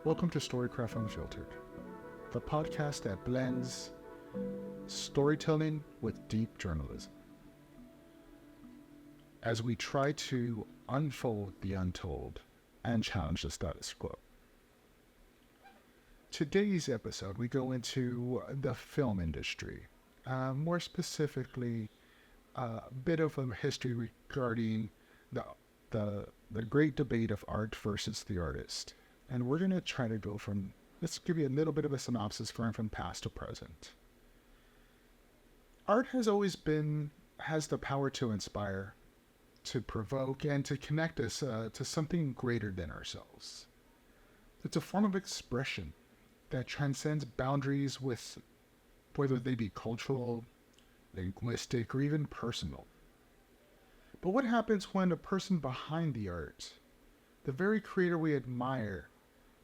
Welcome to Storycraft Unfiltered, the podcast that blends storytelling with deep journalism. As we try to unfold the untold and challenge the status quo. Today's episode, we go into the film industry, more specifically, a bit of a history regarding the great debate of art versus the artist. And we're going to try to go from, let's give you a little bit of a synopsis going from past to present. Art has the power to inspire, to provoke, and to connect us to something greater than ourselves. It's a form of expression that transcends boundaries with whether they be cultural, linguistic, or even personal. But what happens when a person behind the art, the very creator we admire,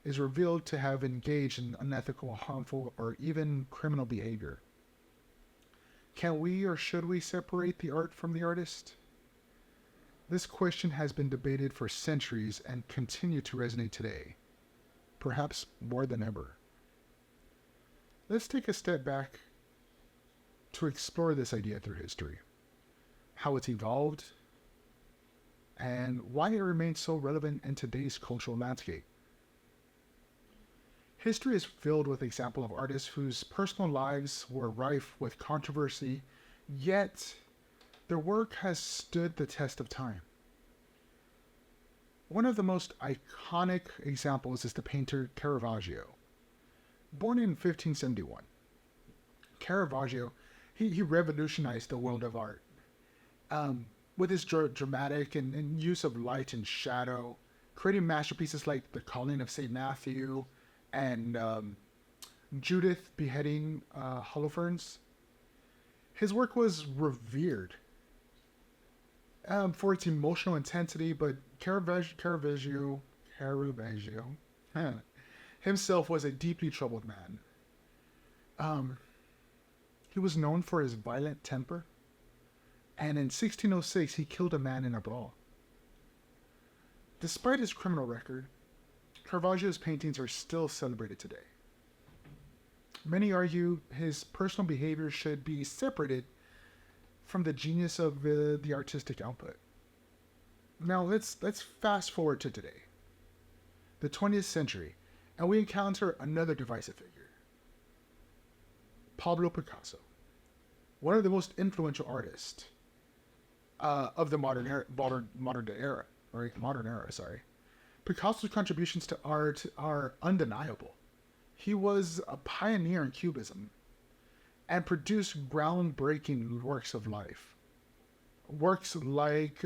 is revealed to have engaged in unethical, harmful, or even criminal behavior? Can we or should we separate the art from the artist? This question has been debated for centuries and continues to resonate today, perhaps more than ever. Let's take a step back to explore this idea through history, how it's evolved, and why it remains so relevant in today's cultural landscape. History is filled with examples of artists whose personal lives were rife with controversy, yet their work has stood the test of time. One of the most iconic examples is the painter Caravaggio. Born in 1571, Caravaggio, he revolutionized the world of art. With his dramatic and use of light and shadow, creating masterpieces like The Calling of St. Matthew and Judith beheading Holofernes. His work was revered for its emotional intensity, but Caravaggio himself was a deeply troubled man. He was known for his violent temper, and in 1606 he killed a man in a brawl. Despite his criminal record, Caravaggio's paintings are still celebrated today. Many argue his personal behavior should be separated from the genius of the artistic output. Now let's fast forward to today, the 20th century, and we encounter another divisive figure, Pablo Picasso, one of the most influential artists of the modern era. Picasso's contributions to art are undeniable. He was a pioneer in Cubism and produced groundbreaking works of life. Works like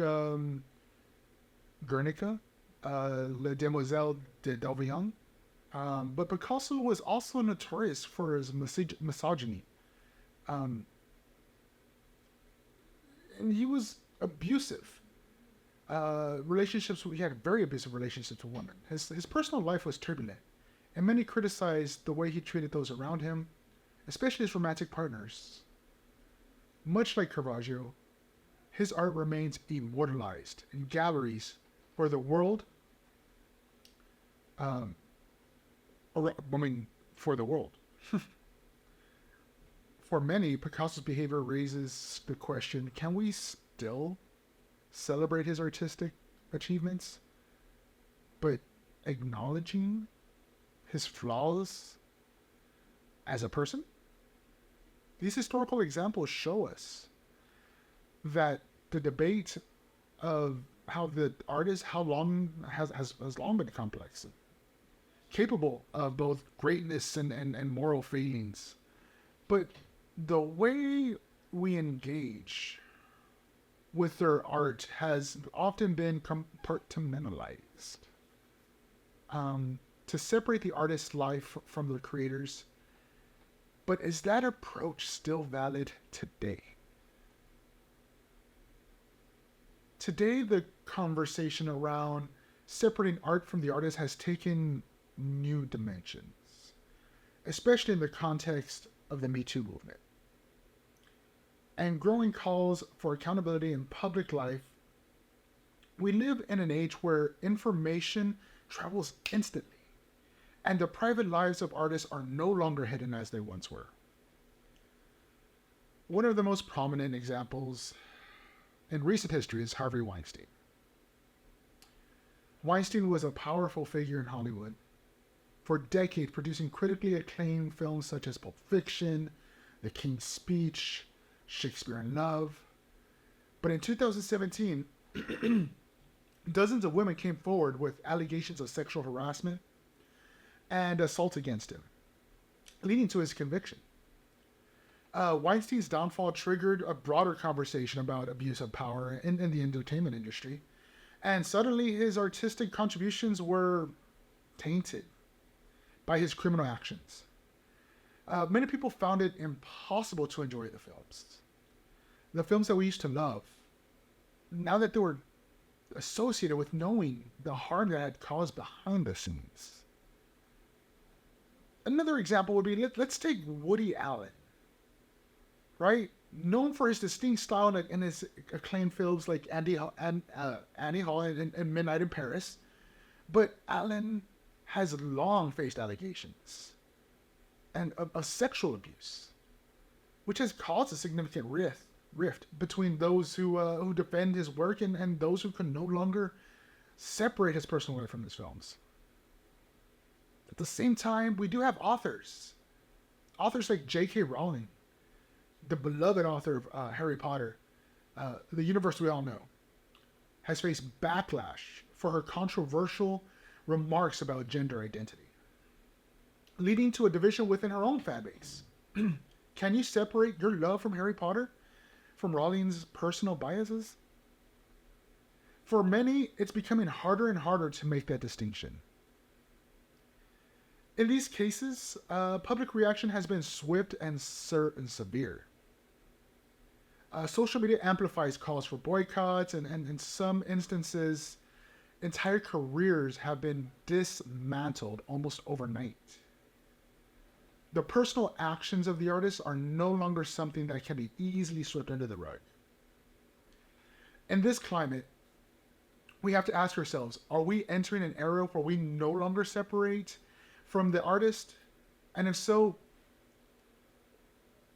Guernica, Les Demoiselles de D'Aubigne. But Picasso was also notorious for his misogyny. And he was abusive. He had very abusive relationships with women. His personal life was turbulent, and many criticized the way he treated those around him, especially his romantic partners. Much like Caravaggio, his art remains immortalized in galleries for the world. For the world. For many, Picasso's behavior raises the question, can we still celebrate his artistic achievements, but acknowledging his flaws as a person? These historical examples show us that the debate of how the artist has long been complex, capable of both greatness and moral failings. But the way we engage with their art has often been compartmentalized. To separate the artist's life from the creators. But is that approach still valid today? Today, the conversation around separating art from the artist has taken new dimensions, especially in the context of the Me Too movement. And growing calls for accountability in public life. We live in an age where information travels instantly, and the private lives of artists are no longer hidden as they once were. One of the most prominent examples in recent history is Harvey Weinstein. Weinstein was a powerful figure in Hollywood for decades, producing critically acclaimed films such as Pulp Fiction, The King's Speech, Shakespeare in Love. But in 2017, dozens of women came forward with allegations of sexual harassment and assault against him, leading to his conviction. Weinstein's downfall triggered a broader conversation about abuse of power in the entertainment industry, and suddenly his artistic contributions were tainted by his criminal actions. Many people found it impossible to enjoy the films. The films that we used to love, now that they were associated with knowing the harm that had caused behind the scenes. Another example would be, let's take Woody Allen, right? Known for his distinct style and his acclaimed films like Annie Hall and Midnight in Paris. But Allen has long faced allegations and of sexual abuse, which has caused a significant rift between those who defend his work and those who can no longer separate his personal life from his films. At the same time, we do have authors like J.K. Rowling, the beloved author of Harry Potter, the universe we all know, has faced backlash for her controversial remarks about gender identity, leading to a division within her own fan base. Can you separate your love from Harry Potter from Rowling's personal biases? For many, it's becoming harder and harder to make that distinction. In these cases, public reaction has been swift and severe. Social media amplifies calls for boycotts, and in some instances, entire careers have been dismantled almost overnight. The personal actions of the artists are no longer something that can be easily swept under the rug. In this climate, we have to ask ourselves, are we entering an era where we no longer separate from the artist? And if so,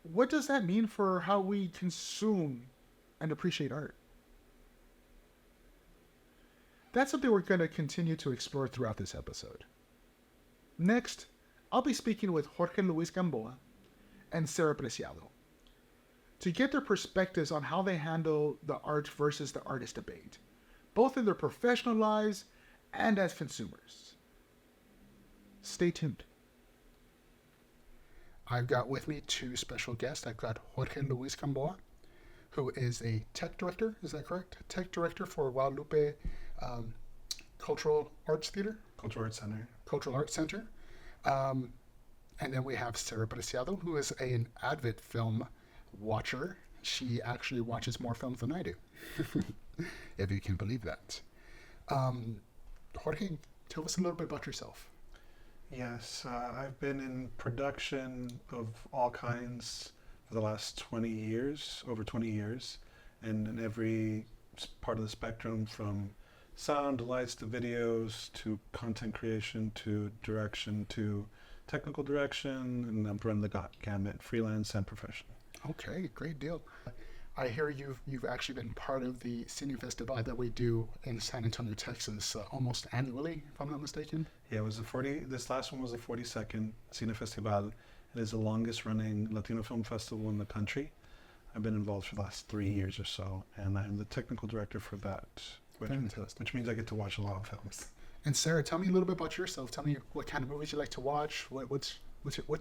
what does that mean for how we consume and appreciate art? That's something we're going to continue to explore throughout this episode. Next, I'll be speaking with Jorge Luis Gamboa and Sarah Preciado to get their perspectives on how they handle the art versus the artist debate, both in their professional lives and as consumers. Stay tuned. I've got with me two special guests. I've got Jorge Luis Gamboa, who is a tech director, is that correct? Tech director for Guadalupe Cultural Arts Theater? Cultural Arts Center. Cultural Arts Center. And then we have Sarah Preciado, who is an avid film watcher. She actually watches more films than I do, if you can believe that. Jorge, tell us a little bit about yourself. Yes, I've been in production of all kinds for the last 20 years, over 20 years, and in every part of the spectrum, from sound to lights to videos to content creation to direction to technical direction, and I'm running the gamut, freelance and professional. Okay, great deal. I hear you've actually been part of the Cine Festival that we do in San Antonio, Texas, almost annually, if I'm not mistaken. Yeah, it was this last one was the 42nd Cine Festival. It is the longest running Latino film festival in the country. I've been involved for the last 3 years or so, and I'm the technical director for that, which means I get to watch a lot of films. And Sarah, tell me a little bit about yourself. Tell me what kind of movies you like to watch. What's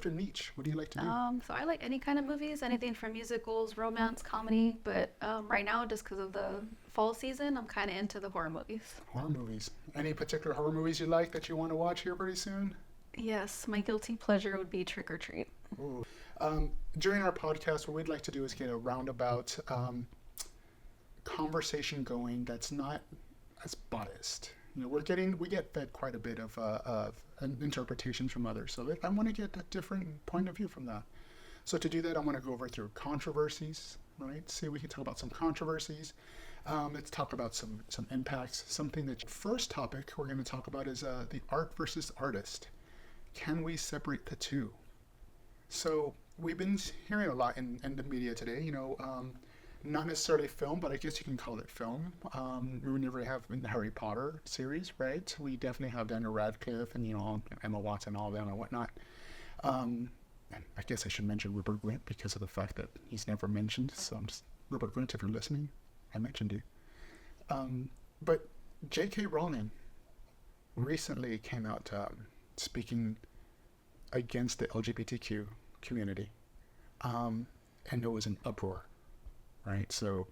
your niche? What do you like to do? So I like any kind of movies, anything from musicals, romance, comedy. But right now, just because of the fall season, I'm kind of into the horror movies. Horror movies. Any particular horror movies you like that you want to watch here pretty soon? Yes, my guilty pleasure would be Trick or Treat. Ooh. During our podcast, what we'd like to do is get a roundabout conversation going that's not as biased. You know, we get fed quite a bit of interpretations from others, so I want to get a different point of view from that. So to do that, I want to go over through controversies, right? See, we can talk about some controversies. Let's talk about some impacts. First topic we're going to talk about is the art versus artist. can we separate the two? So we've been hearing a lot in the media today, not necessarily film, but I guess you can call it film. We have in the Harry Potter series, right? We definitely have Daniel Radcliffe and, Emma Watson, all of them and whatnot. And I guess I should mention Rupert Grint because of the fact that he's never mentioned. So I'm just, Rupert Grint, if you're listening, I mentioned you. But J.K. Rowling recently came out speaking against the LGBTQ community. And there was an uproar, right? So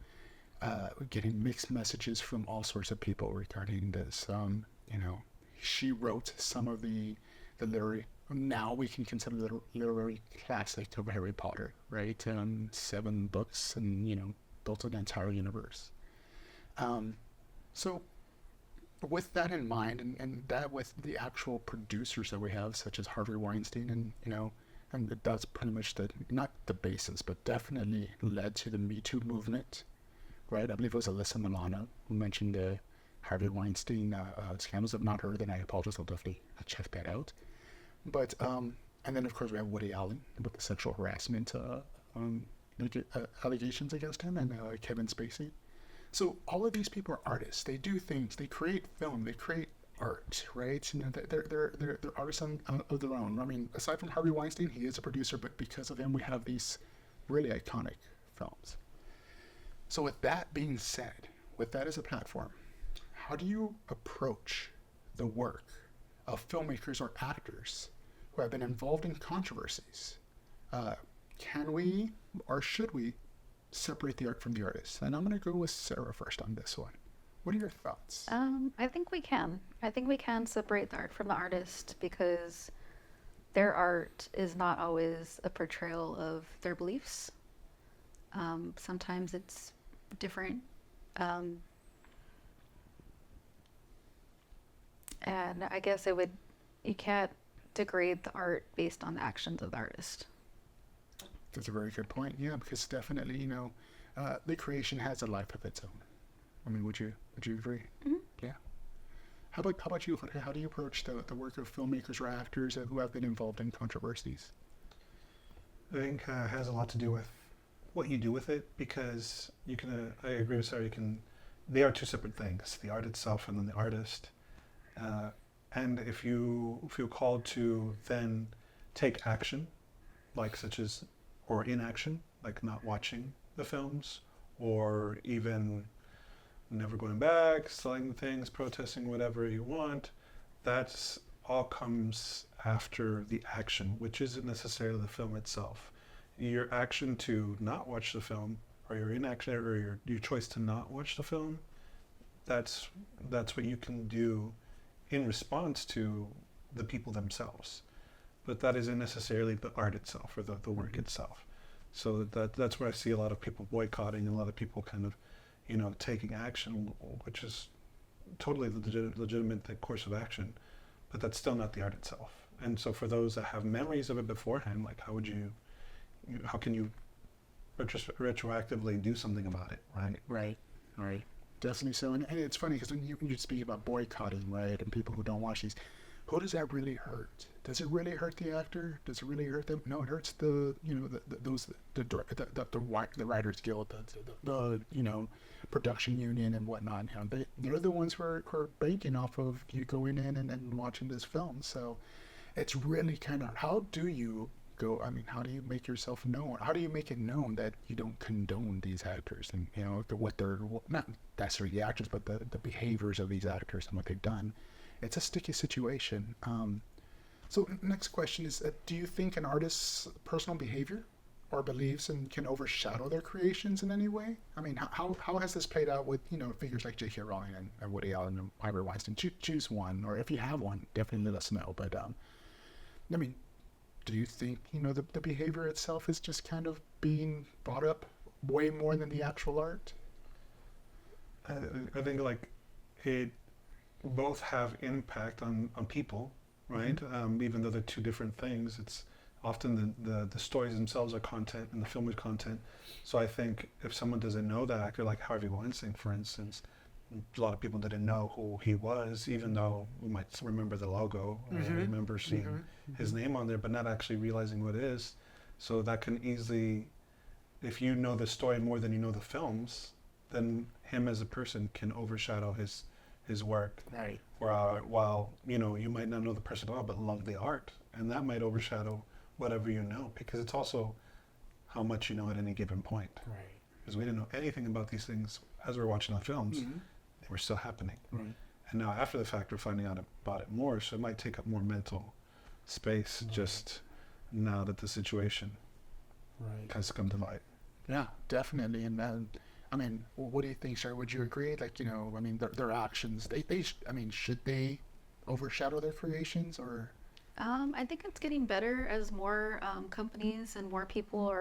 we're getting mixed messages from all sorts of people regarding this. She wrote some of the literary, now we can consider the literary classic of Harry Potter, right? 7 books and, built an entire universe. So with that in mind, and that with the actual producers that we have, such as Harvey Weinstein, and that's pretty much not the basis, but definitely led to the Me Too movement, right? I believe it was Alyssa Milano who mentioned the Harvey Weinstein scandals. If not her, then I apologize. I'll definitely check that out. But, and then of course we have Woody Allen with the sexual harassment allegations against him, and Kevin Spacey. So all of these people are artists. They do things. They create film. They create art, right? They're artists of their own. I mean, aside from Harvey Weinstein, he is a producer, but because of him, we have these really iconic films. So with that being said, with that as a platform, how do you approach the work of filmmakers or actors who have been involved in controversies? Can we or should we separate the art from the artist? And I'm going to go with Sarah first on this one. What are your thoughts? I think we can. I think we can separate the art from the artist because their art is not always a portrayal of their beliefs. Sometimes it's different. And I guess you can't degrade the art based on the actions of the artist. That's a very good point. Yeah, because definitely, the creation has a life of its own. I mean, would you agree? Mm-hmm. Yeah. How about you? How do you approach the work of filmmakers or actors who have been involved in controversies? I think it has a lot to do with what you do with it, because you can. I agree with Sarah. They are two separate things: the art itself and then the artist. And if you feel called to then take action, or inaction, like not watching the films, or even never going back, selling things, protesting, whatever you want, that's all comes after the action, which isn't necessarily the film itself. Your action to not watch the film, or your inaction, or your choice to not watch the film, that's what you can do in response to the people themselves. But that isn't necessarily the art itself or the work itself. So that's where I see a lot of people boycotting and a lot of people kind of, taking action, which is totally legitimate course of action, but that's still not the art itself. And so for those that have memories of it beforehand, like how can you retroactively do something about it, right? Right. Definitely so. And it's funny because when you speak about boycotting, right, and people who don't watch these, who does that really hurt? Does it really hurt the actor? Does it really hurt them? No, it hurts the Writers Guild, the production union and whatnot. They're the ones who are banking off of you going in and watching this film. So it's really kind of, how do you make yourself known? How do you make it known that you don't condone these actors and, what they're, not necessarily the actors, but the behaviors of these actors and what they've done? It's a sticky situation. So next question is, do you think an artist's personal behavior or beliefs can overshadow their creations in any way? I mean, how has this played out with, figures like J.K. Rowling and Woody Allen and Harvey Weinstein? Choose one, or if you have one, definitely let us know. But, do you think, the behavior itself is just kind of being brought up way more than the actual art? I think it both have impact on people, right? Mm-hmm. Even though they're two different things, it's often the stories themselves are content and the film is content. So I think if someone doesn't know that actor, like Harvey Weinstein, for instance, a lot of people didn't know who he was, even though we might remember the logo, or remember seeing his name on there, but not actually realizing what it is. So that can easily, if you know the story more than you know the films, then him as a person can overshadow his work. Right. While you might not know the person at all, but love the art, and that might overshadow whatever you know, because it's also how much you know at any given point. Right. Because we didn't know anything about these things as we were watching the films. They were still happening. Right. And now after the fact, we're finding out about it more, so it might take up more mental space just now that the situation has come to light. Yeah, definitely. And I mean, what do you think, sir? Would you agree? Like, I mean, their actions, I mean, should they overshadow their creations, or? I think it's getting better as more companies and more people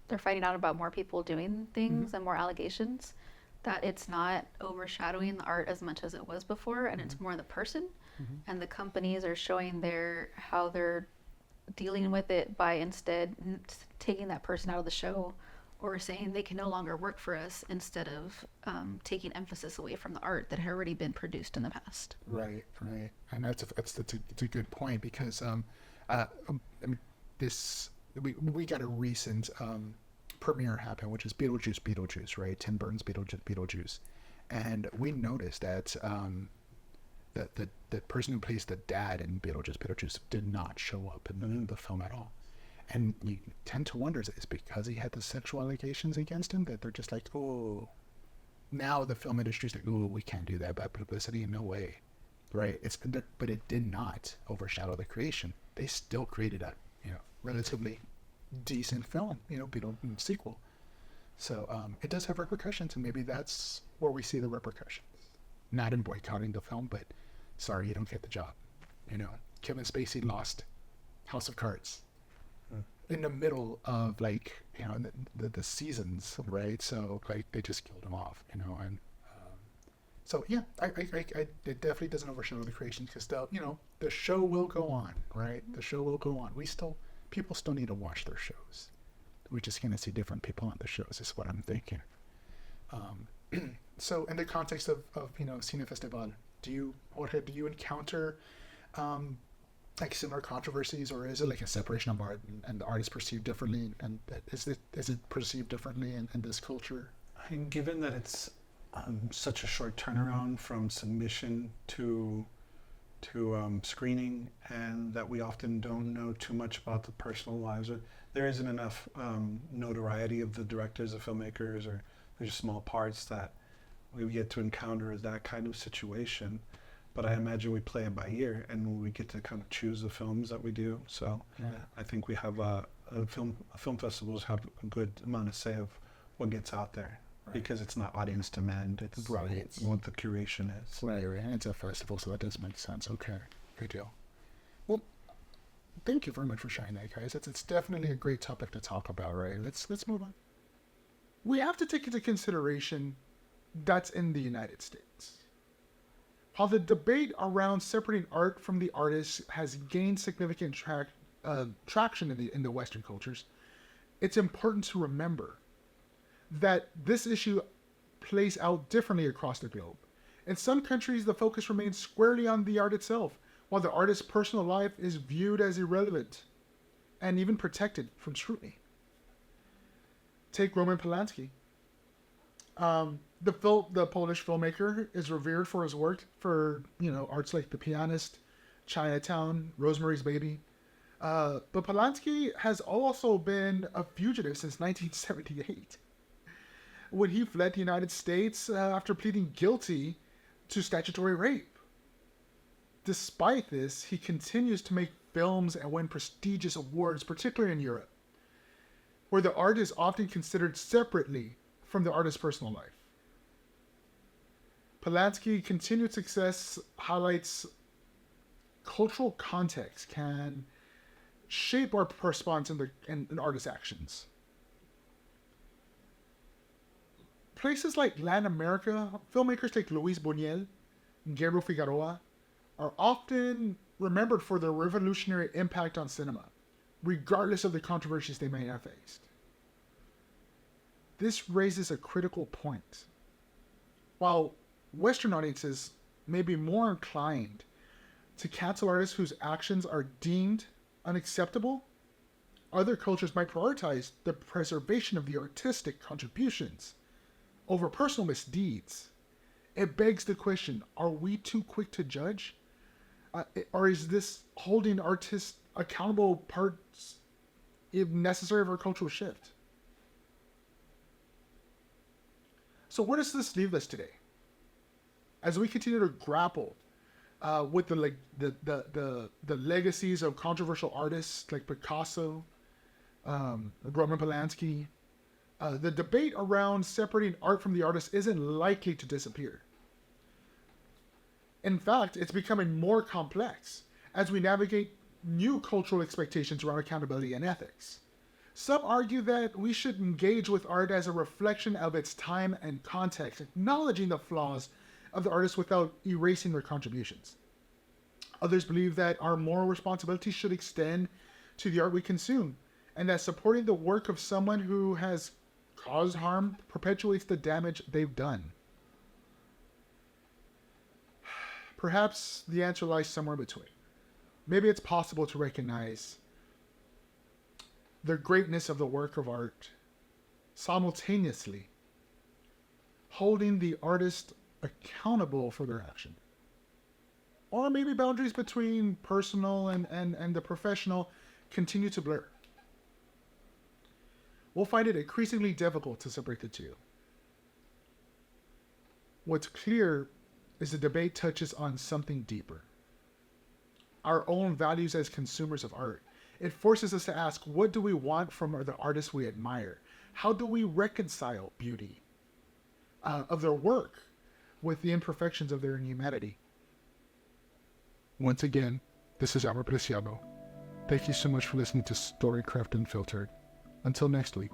they're finding out about more people doing things and more allegations, that it's not overshadowing the art as much as it was before, and it's more the person. And the companies are showing how they're dealing with it by instead taking that person out of the show, or saying they can no longer work for us, instead of taking emphasis away from the art that had already been produced in the past. Right. And that's a good point, because I mean, we got a recent premiere happen, which is Beetlejuice, right? Tim Burton's Beetlejuice, and we noticed that the person who plays the dad in Beetlejuice did not show up in the film at all. And you tend to wonder, is it because he had the sexual allegations against him that they're just like, oh, now the film industry's like, oh, we can't do that, bad publicity, no way, right? But it did not overshadow the creation. They still created a relatively decent film, Beetle sequel. So it does have repercussions, and maybe that's where we see the repercussions. Not in boycotting the film, but sorry, you don't get the job. Kevin Spacey lost House of Cards in the middle of the seasons, right? So they just killed him off, and so yeah, it definitely doesn't overshadow the creation, because the show will go on, right? The show will go on. People still need to watch their shows. We're just gonna see different people on the shows, is what I'm thinking. So in the context of Cine Festival, do you encounter similar controversies, or is it like a separation of art, and the art is perceived differently, and is it perceived differently in this culture? And given that it's such a short turnaround from submission to screening, and that we often don't know too much about the personal lives, or there isn't enough notoriety of the directors, the filmmakers, or there's small parts that we get to encounter that kind of situation. But I imagine we play it by ear, and we get to kind of choose the films that we do. So I think we have film festivals have a good amount of say of what gets out there, because it's not audience demand. It's what the curation is. Right. And it's a festival, so that does make sense. Okay, good deal. Well, thank you very much for sharing that, guys. It's definitely a great topic to talk about, right? Let's move on. We have to take into consideration that's in the United States. While the debate around separating art from the artist has gained significant traction in the Western cultures, it's important to remember that this issue plays out differently across the globe. In some countries, the focus remains squarely on the art itself, while the artist's personal life is viewed as irrelevant and even protected from scrutiny. Take Roman Polanski. The Polish filmmaker is revered for his work for arts like The Pianist, Chinatown, Rosemary's Baby. But Polanski has also been a fugitive since 1978, when he fled the United States after pleading guilty to statutory rape. Despite this, he continues to make films and win prestigious awards, particularly in Europe, where the art is often considered separately from the artist's personal life. Polanski's continued success highlights cultural context can shape our response in artist actions. Places like Latin America, filmmakers like Luis Buñuel and Guillermo Figueroa are often remembered for their revolutionary impact on cinema, regardless of the controversies they may have faced. This raises a critical point. While Western audiences may be more inclined to cancel artists whose actions are deemed unacceptable. Other cultures might prioritize the preservation of the artistic contributions over personal misdeeds. It begs the question, are we too quick to judge? Or is this holding artists accountable parts if necessary for a cultural shift? So where does this leave us today? As we continue to grapple with the legacies of controversial artists like Picasso, Roman Polanski, the debate around separating art from the artist isn't likely to disappear. In fact, it's becoming more complex as we navigate new cultural expectations around accountability and ethics. Some argue that we should engage with art as a reflection of its time and context, acknowledging the flaws of the artist without erasing their contributions. Others believe that our moral responsibility should extend to the art we consume, and that supporting the work of someone who has caused harm perpetuates the damage they've done. Perhaps the answer lies somewhere between. Maybe it's possible to recognize the greatness of the work of art simultaneously holding the artist accountable for their action. Or maybe boundaries between personal and the professional continue to blur. We'll find it increasingly difficult to separate the two. What's clear is the debate touches on something deeper. Our own values as consumers of art. It forces us to ask, what do we want from the artists we admire? How do we reconcile beauty of their work with the imperfections of their humanity? Once again, this is Amor Preciado. Thank you so much for listening to Storycraft Unfiltered. Until next week.